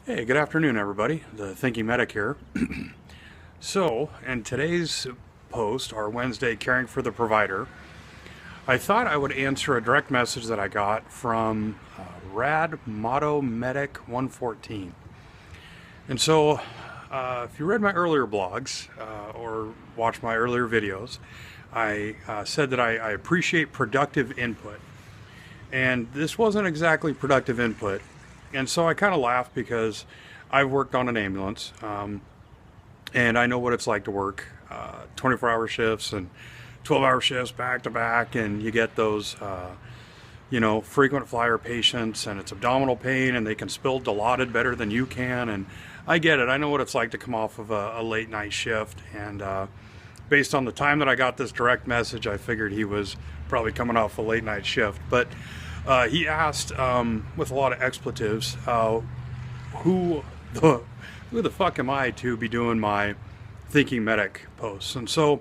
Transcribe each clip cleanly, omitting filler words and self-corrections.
Hey, good afternoon, everybody. The Thinking Medic here. So, in today's post, our Wednesday Caring for the Provider, I thought I would answer a direct message that I got from Rad Motto Medic 114. And so, if you read my earlier blogs or watched my earlier videos, I said that I appreciate productive input. And this wasn't exactly productive input. And so I kind of laughed because I've worked on an ambulance. And I know what it's like to work 24-hour shifts and 12-hour shifts back to back, and you get those, frequent flyer patients, and it's abdominal pain, and they can spill Dilaudid better than you can. And I get it. I know what it's like to come off of a late night shift. And based on the time that I got this direct message, I figured he was probably coming off a late night shift. But he asked, with a lot of expletives, who the who the fuck am I to be doing my Thinking Medic posts? And so,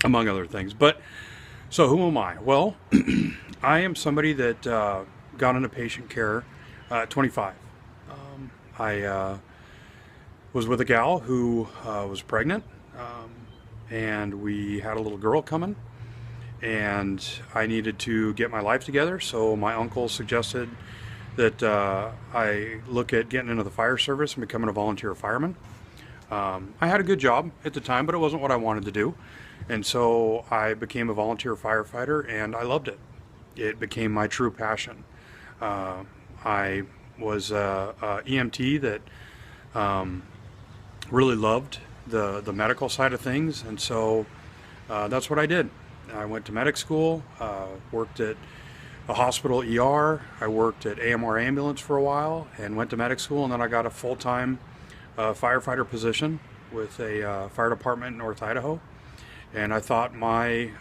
among other things. But, so who am I? Well, I am somebody that got into patient care at 25. I was with a gal who was pregnant, and we had a little girl coming, and I needed to get my life together, so my uncle suggested that I look at getting into the fire service and becoming a volunteer fireman. I had a good job at the time, but it wasn't what I wanted to do. And so I became a volunteer firefighter, and I loved it. It became my true passion. I was a EMT that really loved the medical side of things, and so that's what I did. I went to medic school, worked at a hospital ER. I worked at AMR ambulance for a while and went to medic school, and then I got a full-time firefighter position with a fire department in North Idaho. And I thought my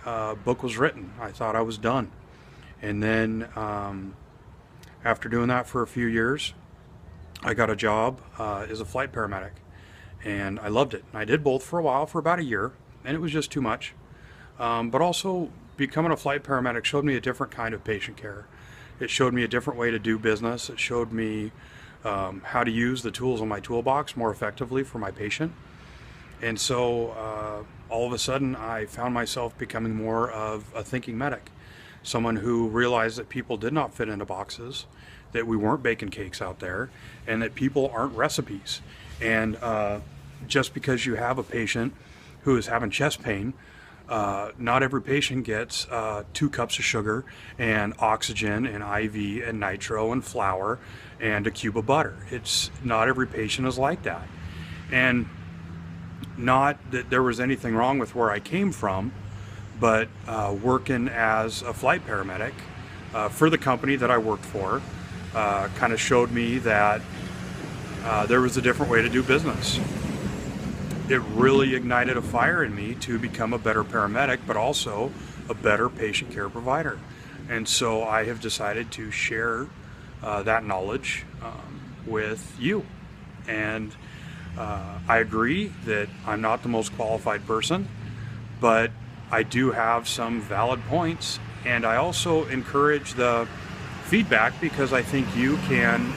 book was written. I thought I was done. And then after doing that for a few years, I got a job as a flight paramedic, and I loved it. I did both for a while, for about a year, and it was just too much. But also, becoming a flight paramedic showed me a different kind of patient care. It showed me a different way to do business. It showed me how to use the tools in my toolbox more effectively for my patient. And so all of a sudden, I found myself becoming more of a thinking medic, someone who realized that people did not fit into boxes, that we weren't baking cakes out there, and that people aren't recipes. And just because you have a patient who is having chest pain, not every patient gets 2 cups of sugar and oxygen and IV and nitro and flour and a cube of butter. It's not every patient is like that. And not that there was anything wrong with where I came from, but working as a flight paramedic for the company that I worked for kind of showed me that there was a different way to do business. It really ignited a fire in me to become a better paramedic, but also a better patient care provider. And so I have decided to share that knowledge with you. And I agree that I'm not the most qualified person, but I do have some valid points. And I also encourage the feedback because I think you can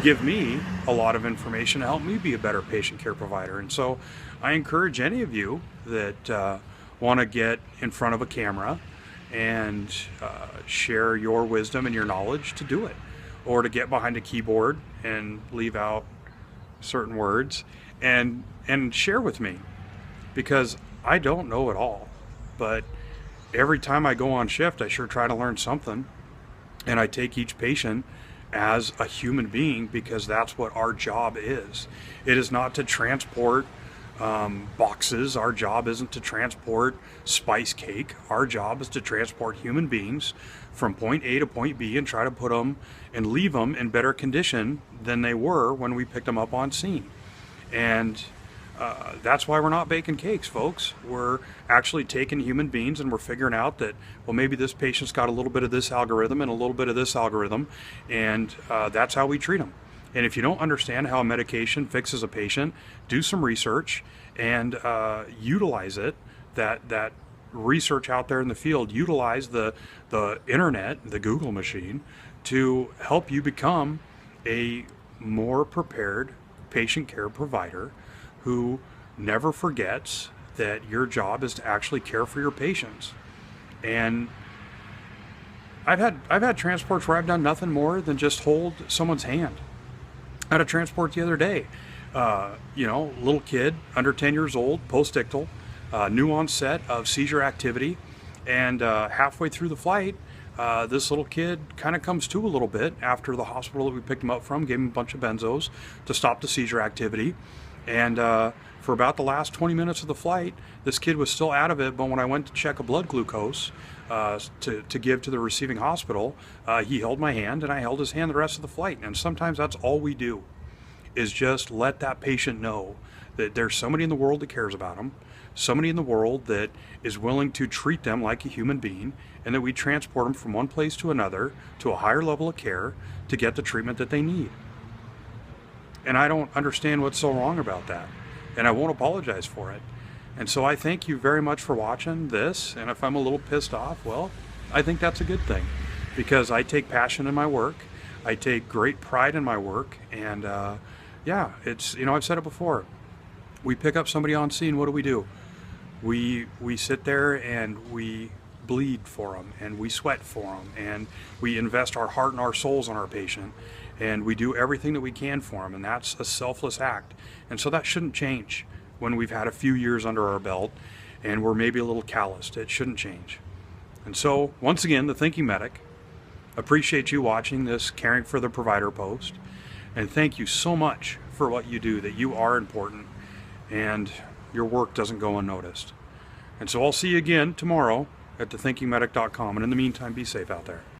give me a lot of information to help me be a better patient care provider. And so I encourage any of you that want to get in front of a camera and share your wisdom and your knowledge to do it, or to get behind a keyboard and leave out certain words and share with me, because I don't know it all, but every time I go on shift I sure try to learn something, and I take each patient as a human being, because that's what our job is. It is not to transport boxes. Our job isn't to transport spice cake. Our job is to transport human beings from point A to point B and try to put them and leave them in better condition than they were when we picked them up on scene. And that's why we're not baking cakes, folks. We're actually taking human beings and we're figuring out that, well, maybe this patient's got a little bit of this algorithm and a little bit of this algorithm, and that's how we treat them. And if you don't understand how a medication fixes a patient, do some research and utilize it. That research out there in the field, utilize the internet, the Google machine, to help you become a more prepared patient care provider who never forgets that your job is to actually care for your patients. And I've had transports where I've done nothing more than just hold someone's hand. I had a transport the other day, little kid under 10 years old, post-ictal, new onset of seizure activity, and halfway through the flight, this little kid kind of comes to a little bit after the hospital that we picked him up from gave him a bunch of benzos to stop the seizure activity. And for about the last 20 minutes of the flight, this kid was still out of it, but when I went to check a blood glucose to give to the receiving hospital, he held my hand and I held his hand the rest of the flight. And sometimes that's all we do, is just let that patient know that there's somebody in the world that cares about them, somebody in the world that is willing to treat them like a human being, and that we transport them from one place to another to a higher level of care to get the treatment that they need. And I don't understand what's so wrong about that, and I won't apologize for it. And so I thank you very much for watching this, and if I'm a little pissed off, well, I think that's a good thing, because I take passion in my work, I take great pride in my work, and it's, I've said it before, we pick up somebody on scene, what do? We sit there and we bleed for them, and we sweat for them, and we invest our heart and our souls on our patient, and we do everything that we can for them, and that's a selfless act. And so that shouldn't change when we've had a few years under our belt and we're maybe a little calloused. It shouldn't change. And so, once again, the Thinking Medic, appreciate you watching this Caring for the Provider post, and thank you so much for what you do, that you are important and your work doesn't go unnoticed. And so I'll see you again tomorrow at thethinkingmedic.com, and in the meantime, be safe out there.